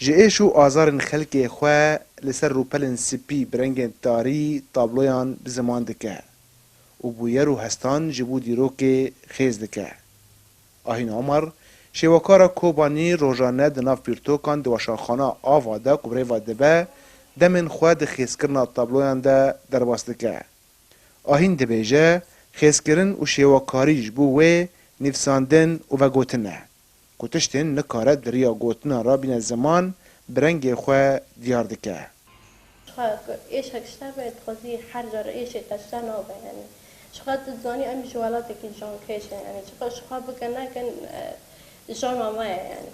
جئش و آزار خلق خواه لسر روپلن سپی برنگ تاری تابلویان بزمان دکه و بویر و هستان جبو دیروک خیز دکه. آهین عمر شوکارا کوبانی روزانه دناف پیرتوکان دوشاخانه آواده کبره و دبه دمن خواه ده خیزکرنا تابلویان ده درباست دکه. آهین دبیجه خیزکرن و شوکاریج بوه نفساندن و گوتنه. کتشتن نکاره دریا گوتنا را بین زمان برنگ خواه دیار دکه. ایش هکشتر باید خوزی هر جاره ایش تشتر نابه یعنی شخص زانی امی جوالاتی که جان کشه یعنی شخص بکنه کن جان مامه یعنی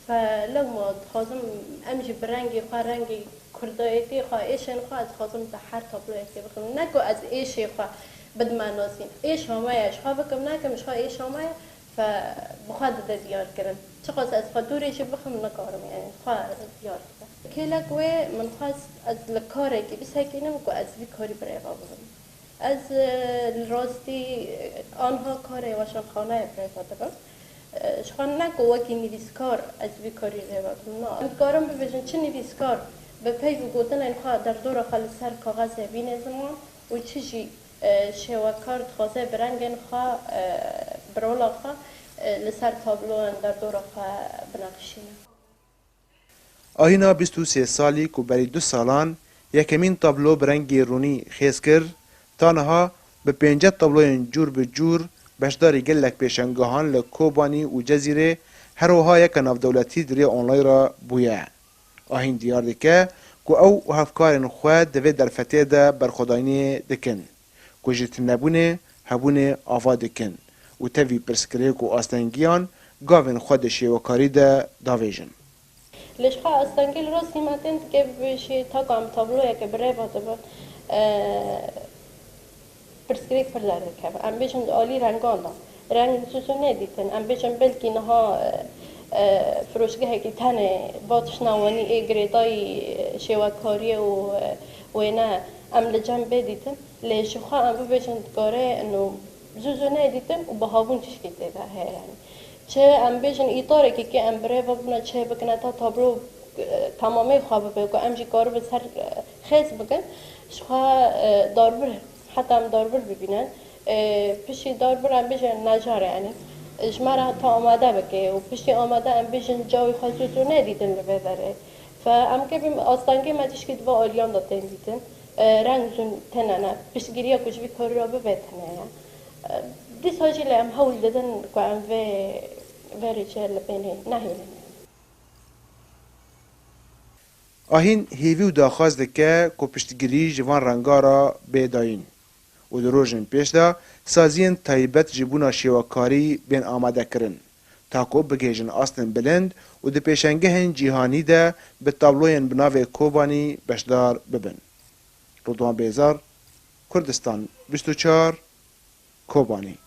فلما خازم امیش برنگی خواه رنگی کردایتی خواه ایشن خواه از خازم تا هر تابلویتی بخونم نگو از ایشی خواه بدمانوسین ایش همه خواه بکم نکم خواه ایش همه فبخواد ده دیار کردن چقدر از خاطرش بخوام نکارم یعنی خواه دیار کردن کلا کوه من خواست از لکاره که بس هکینم کو از وی کاری برای قابلم از راستی آنها کاری واشان خانه برای قابلم شخان نکو وکی نویسکار از وی کاری برای قابلم نه کارم ببینم چه نویسکار به پی و گوتن این خواه در دور خال سر کاغذ بین زمان و چیزی شوکار خواسته برنگن خواه برولا خواه لسر تابلو در دور خواه بنقشینه. آهینا 23 سالی که بری 2 سالان یکمین تابلو برنگی رونی خیز کرد تانها به 5 تابلوین جور به جور بشداری گلک پیشنگاهان لکوبانی و جزیره هر وها یک ناف دولتی دری آنلاین را بویه. آهین دیار دکه که او هفکارن خواه دوی در فتیه ده برخوداینی دکن. که جت نبونه هبونه آوا دکن و تاوی پرسکره که آستنگیان گاوین خود شیوکاری ده داویجن. ليش خا استنجل راسي ما تنت كيف بشي تقام طابلوه كبريفا تبا برسكريك فرزار كيف ام بيشن آلی رنگان دا رنگ سوسو ندیتن ام بيشن بلکی نها فروشگاه که تنه باتش نوانی گریدای شواکاری و اینا ام لجام بدیتن ليش خا ام بيشن کاره انو زوزو ندیتن و بهابون چشکی دیده هرانی چه ام بیشن ایتاره که ام برای ببینه چه بکنه تا تابلو تمامی خواب بگو امجی کارو به سر خیز بکن شخوا داربر حتی ام داربر ببینن پیشی داربر ام بیشن نجاره یعنی جمعه تا آماده بکه و پیشی آماده ام بیشن جای خاصی رو ندیدن ببره فام که بیم آستانگی مدیش که دو آلیان دادن دیدن رنگشون تنانه پیشگیری کجوی کاری را ببتنه دیس هاجی لام هول دادن که ام و رجال بینه نهیلن. آهین هیوی و داخواست دکه که پشتگیری جوان رنگارا بیداین و در روژن پیش دا سازین تایبت جبونا شیوکاری بین آماده کرن تا که بگیجن آستن بلند و ده پیشنگه هن جیهانی ده به تابلوین بناو کوبانی بشدار ببن. رضوان بیزار، کردستان 24 کوبانی.